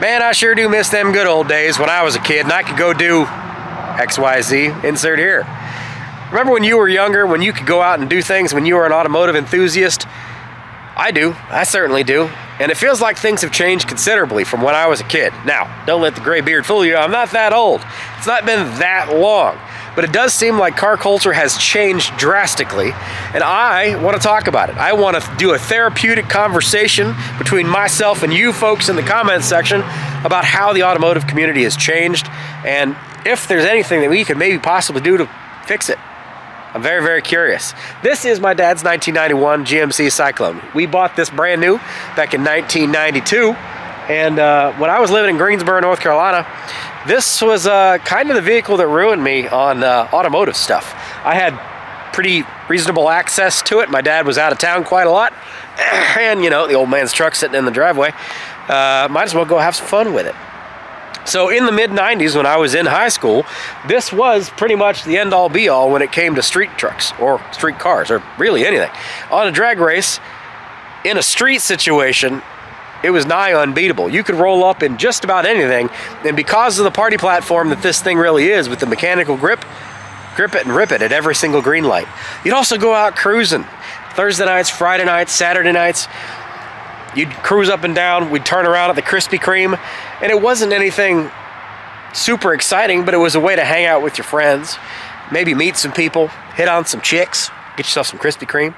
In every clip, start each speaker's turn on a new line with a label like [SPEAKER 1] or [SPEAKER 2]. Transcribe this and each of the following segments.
[SPEAKER 1] Man, I sure do miss them good old days when I was a kid and I could go do XYZ, insert here. Remember when you were younger, when you could go out and do things, when you were an automotive enthusiast? I do. I certainly do. And it feels like things have changed considerably from when I was a kid. Now, don't let the gray beard fool you. I'm not that old. It's not been that long. But it does seem like car culture has changed drastically, and I want to talk about it. I want to do a therapeutic conversation between myself and you folks in the comments section about how the automotive community has changed and if there's anything that we could maybe possibly do to fix it. I'm very, very curious. This is my dad's 1991 GMC Cyclone. We bought this brand new back in 1992, and when I was living in Greensboro, North Carolina, this was kind of the vehicle that ruined me on automotive stuff. I had pretty reasonable access to it. My dad was out of town quite a lot, and you know, the old man's truck sitting in the driveway. Might as well go have some fun with it. So in the mid-90s, when I was in high school, this was pretty much the end-all be-all when it came to street trucks or street cars or really anything. On a drag race, in a street situation, it was nigh unbeatable. You could roll up in just about anything, and because of the party platform that this thing really is with the mechanical grip it and rip it at every single green light. You'd also go out cruising Thursday nights, Friday nights, Saturday nights. You'd cruise up and down, we'd turn around at the Krispy Kreme, and it wasn't anything super exciting, but it was a way to hang out with your friends, maybe meet some people, hit on some chicks, get yourself some Krispy Kreme.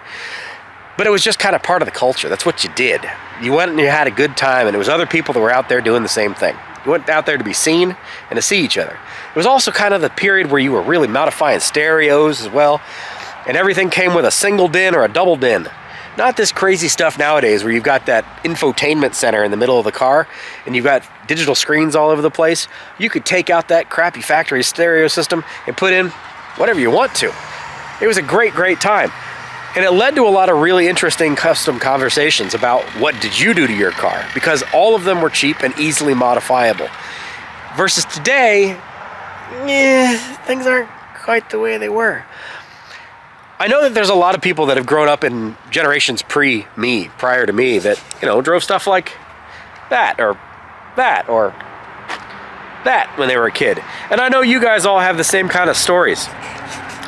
[SPEAKER 1] But it was just kind of part of the culture. That's what you did. You went and you had a good time, and it was other people that were out there doing the same thing. You went out there to be seen and to see each other. It was also kind of the period where you were really modifying stereos as well, and everything came with a single din or a double din. Not this crazy stuff nowadays where you've got that infotainment center in the middle of the car and you've got digital screens all over the place. You could take out that crappy factory stereo system and put in whatever you want to. It was a great, great time. And it led to a lot of really interesting custom conversations about what did you do to your car, because all of them were cheap and easily modifiable. Versus today, things aren't quite the way they were. I know that there's a lot of people that have grown up in generations prior to me, that, you know, drove stuff like that or that or that when they were a kid. And I know you guys all have the same kind of stories.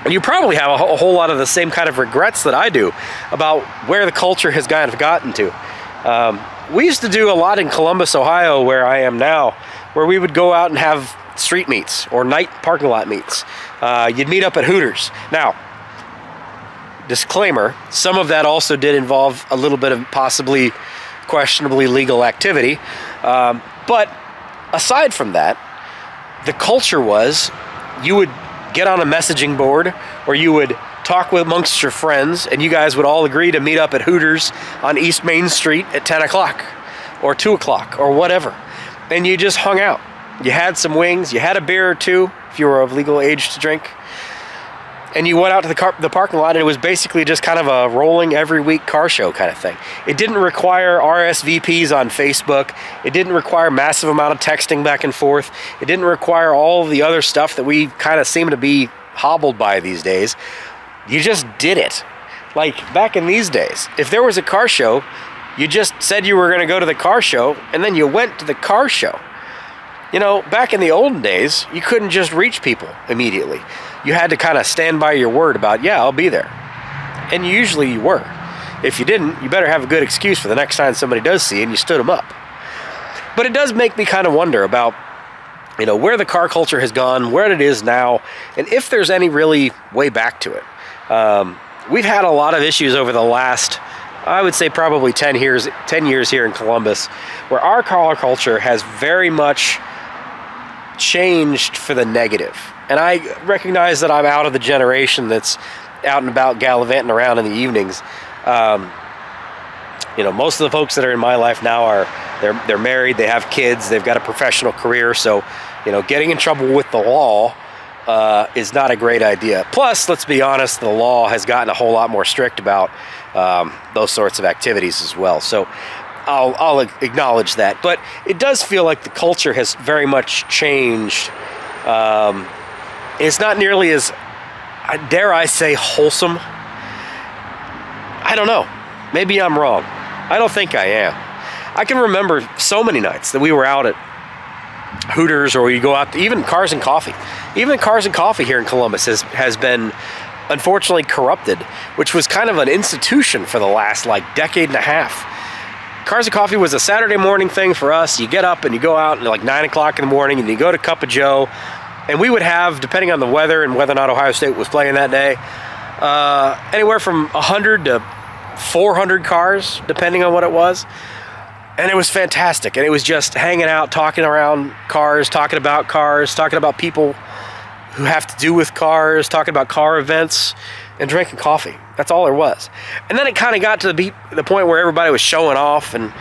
[SPEAKER 1] And you probably have a whole lot of the same kind of regrets that I do about where the culture has kind of gotten to. We used to do a lot in Columbus, Ohio, where I am now, where we would go out and have street meets or night parking lot meets. You'd meet up at Hooters. Now, disclaimer, some of that also did involve a little bit of possibly questionably legal activity. But aside from that, the culture was you would get on a messaging board or you would talk with amongst your friends and you guys would all agree to meet up at Hooters on East Main Street at 10 o'clock or 2 o'clock or whatever. And you just hung out. You had some wings, you had a beer or two if you were of legal age to drink. And you went out to the parking lot, and it was basically just kind of a rolling every week car show kind of thing. It didn't require RSVPs on Facebook. It didn't require massive amount of texting back and forth. It didn't require all of the other stuff that we kind of seem to be hobbled by these days. You just did it. Like back in these days, if there was a car show, you just said you were going to go to the car show, and then you went to the car show. You know, back in the olden days, you couldn't just reach people immediately. You had to kind of stand by your word about, yeah, I'll be there. And usually you were. If you didn't, you better have a good excuse for the next time somebody does see you and you stood them up. But it does make me kind of wonder about, you know, where the car culture has gone, where it is now, and if there's any really way back to it. We've had a lot of issues over the last, I would say probably 10 years here in Columbus, where our car culture has very much changed for the negative. And I recognize that I'm out of the generation that's out and about gallivanting around in the evenings. You know, most of the folks that are in my life now they're married, they have kids, they've got a professional career. So, you know, getting in trouble with the law is not a great idea. Plus, let's be honest, the law has gotten a whole lot more strict about those sorts of activities as well. So I'll acknowledge that. But it does feel like the culture has very much changed. It's not nearly as, dare I say, wholesome. I don't know. Maybe I'm wrong. I don't think I am. I can remember so many nights that we were out at Hooters, or you go out to even Cars and Coffee. Even Cars and Coffee here in Columbus has been unfortunately corrupted, which was kind of an institution for the last like decade and a half. Cars and Coffee was a Saturday morning thing for us. You get up and you go out at like 9 o'clock in the morning and you go to Cup of Joe, and we would have, depending on the weather and whether or not Ohio State was playing that day, anywhere from 100 to 400 cars, depending on what it was. And it was fantastic. And it was just hanging out, talking around cars, talking about people who have to do with cars, talking about car events, and drinking coffee. That's all there was. And then it kind of got to the point where everybody was showing off and,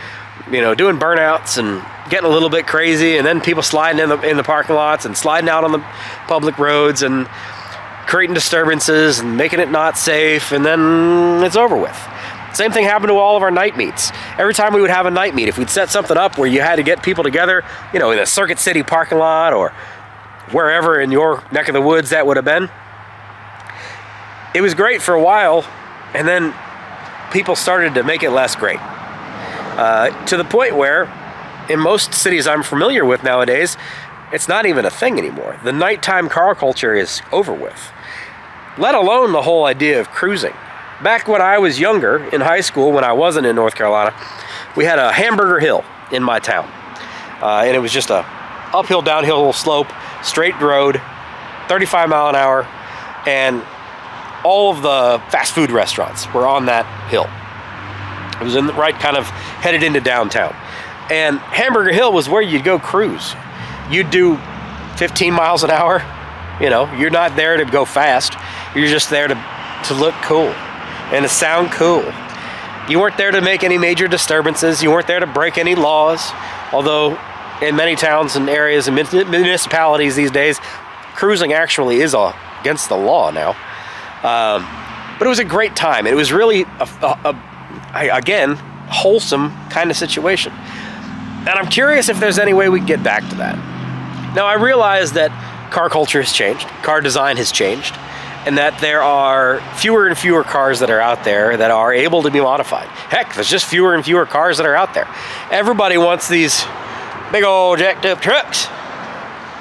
[SPEAKER 1] you know, doing burnouts and getting a little bit crazy, and then people sliding in the parking lots and sliding out on the public roads and creating disturbances and making it not safe, and then it's over with. Same thing happened to all of our night meets. Every time we would have a night meet, if we'd set something up where you had to get people together, you know, in a Circuit City parking lot or wherever in your neck of the woods that would have been, it was great for a while, and then people started to make it less great. To the point where, in most cities I'm familiar with nowadays, it's not even a thing anymore. The nighttime car culture is over with, let alone the whole idea of cruising. Back when I was younger, in high school, when I wasn't in North Carolina, we had a Hamburger Hill in my town. And it was just a uphill, downhill slope, straight road, 35 mile an hour, and all of the fast food restaurants were on that hill. It was in the right kind of headed into downtown. And Hamburger Hill was where you'd go cruise. You'd do 15 miles an hour. You know, you're not there to go fast. You're just there to look cool and to sound cool. You weren't there to make any major disturbances. You weren't there to break any laws. Although in many towns and areas and municipalities these days, cruising actually is against the law now. But it was a great time. It was really, again, wholesome kind of situation. And I'm curious if there's any way we can get back to that. Now, I realize that car culture has changed, car design has changed, and that there are fewer and fewer cars that are out there that are able to be modified. Heck, there's just fewer and fewer cars that are out there. Everybody wants these big old jacked up trucks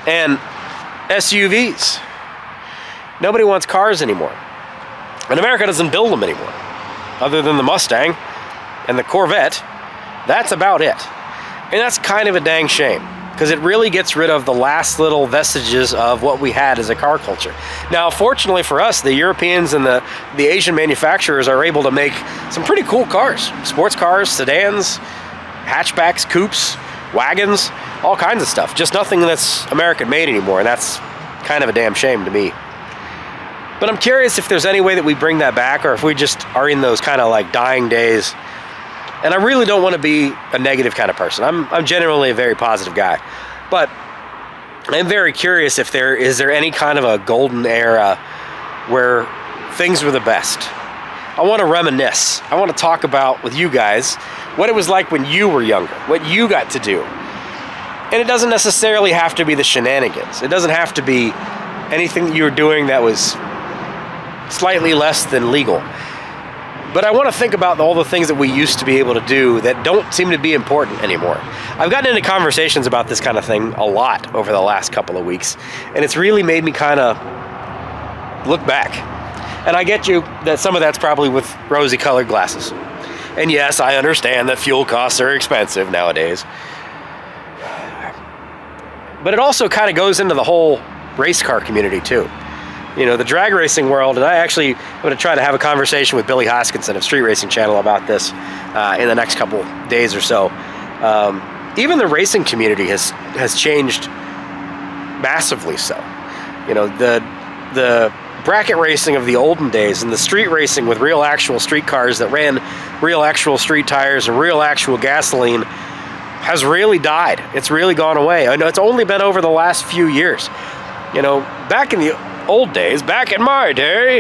[SPEAKER 1] and SUVs. Nobody wants cars anymore. And America doesn't build them anymore. Other than the Mustang and the Corvette, that's about it. And that's kind of a dang shame, because it really gets rid of the last little vestiges of what we had as a car culture. Now, fortunately for us, the Europeans and the Asian manufacturers are able to make some pretty cool cars. Sports cars, sedans, hatchbacks, coupes, wagons, all kinds of stuff. Just nothing that's American made anymore, and that's kind of a damn shame to me. But I'm curious if there's any way that we bring that back, or if we just are in those kind of like dying days. And I really don't want to be a negative kind of person. I'm generally a very positive guy. But I'm very curious if is there any kind of a golden era where things were the best. I want to reminisce. I want to talk about with you guys what it was like when you were younger, what you got to do. And it doesn't necessarily have to be the shenanigans. It doesn't have to be anything that you were doing that was slightly less than legal. But I want to think about all the things that we used to be able to do that don't seem to be important anymore. I've gotten into conversations about this kind of thing a lot over the last couple of weeks, and it's really made me kind of look back. And I get you that some of that's probably with rosy-colored glasses. And yes, I understand that fuel costs are expensive nowadays. But it also kind of goes into the whole race car community too. You know, the drag racing world, and I'm going to try to have a conversation with Billy Hoskinson of Street Racing Channel about this in the next couple days or so. Even the racing community has changed massively so. You know, the bracket racing of the olden days and the street racing with real actual street cars that ran real actual street tires and real actual gasoline has really died. It's really gone away. I know it's only been over the last few years. You know, back in the old days, back in my day,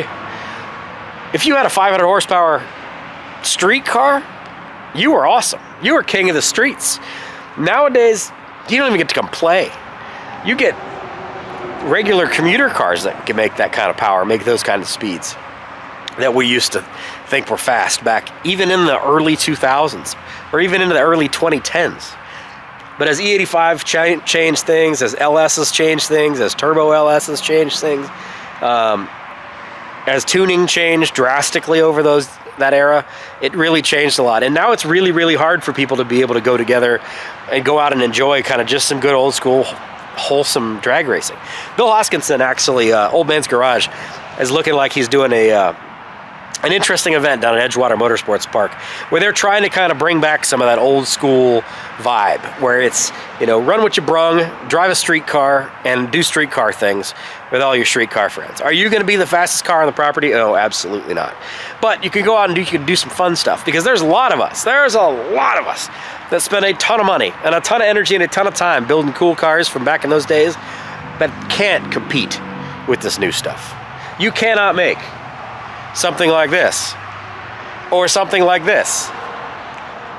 [SPEAKER 1] if you had a 500 horsepower street car, you were awesome. You were king of the streets. Nowadays, you don't even get to come play. You get regular commuter cars that can make that kind of power, make those kind of speeds. that we used to think were fast back even in the early 2000s or even into the early 2010s. But as E85 changed things, as LS's changed things, as Turbo LS's changed things, as tuning changed drastically over that era, it really changed a lot. And now it's really, really hard for people to be able to go together and go out and enjoy kind of just some good old school, wholesome drag racing. Bill Hoskinson, actually, Old Man's Garage, is looking like he's doing an interesting event down at Edgewater Motorsports Park where they're trying to kind of bring back some of that old school vibe where it's, run what you brung, drive a street car, and do street car things with all your street car friends. Are you going to be the fastest car on the property? Oh, absolutely not. But you can go out and you can do some fun stuff because there's a lot of us that spend a ton of money and a ton of energy and a ton of time building cool cars from back in those days that can't compete with this new stuff. You cannot make something like this or something like this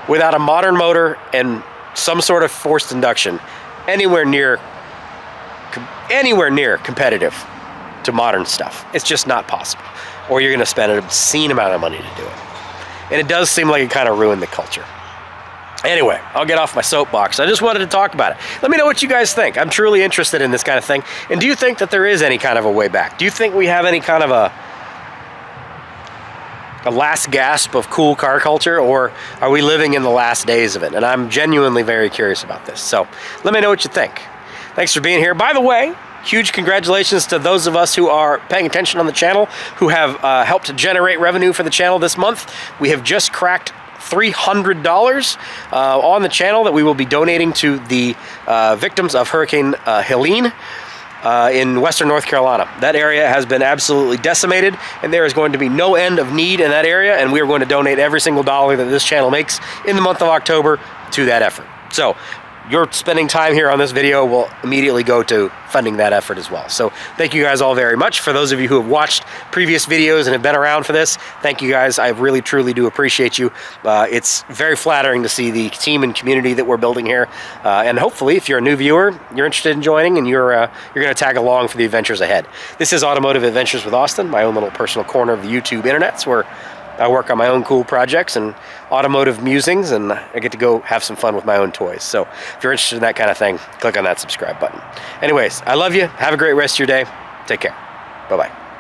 [SPEAKER 1] without a modern motor and some sort of forced induction anywhere near competitive to modern stuff. It's just not possible, or you're going to spend an obscene amount of money to do it, and it does seem like it kind of ruined the culture. Anyway, I'll get off my soapbox. I just wanted to talk about it. Let me know what you guys think. I'm truly interested in this kind of thing. And do you think that there is any kind of a way back? Do you think we have any kind of a last gasp of cool car culture, or are we living in the last days of it? And I'm genuinely very curious about this. So let me know what you think. Thanks for being here. By the way, huge congratulations to those of us who are paying attention on the channel, who have helped generate revenue for the channel this month. We have just cracked $300 on the channel that we will be donating to the victims of Hurricane Helene in western North Carolina. That area has been absolutely decimated, and there is going to be no end of need in that area, and we are going to donate every single dollar that this channel makes in the month of October to that effort. So your spending time here on this video will immediately go to funding that effort as well. So thank you guys all very much. For those of you who have watched previous videos and have been around for this, thank you guys. I really, truly do appreciate you. It's very flattering to see the team and community that we're building here. And hopefully, if you're a new viewer, you're interested in joining and you're going to tag along for the adventures ahead. This is Automotive Adventures with Austin, my own little personal corner of the YouTube internets where I work on my own cool projects and automotive musings, and I get to go have some fun with my own toys. So if you're interested in that kind of thing, click on that subscribe button. Anyways, I love you. Have a great rest of your day. Take care. Bye-bye.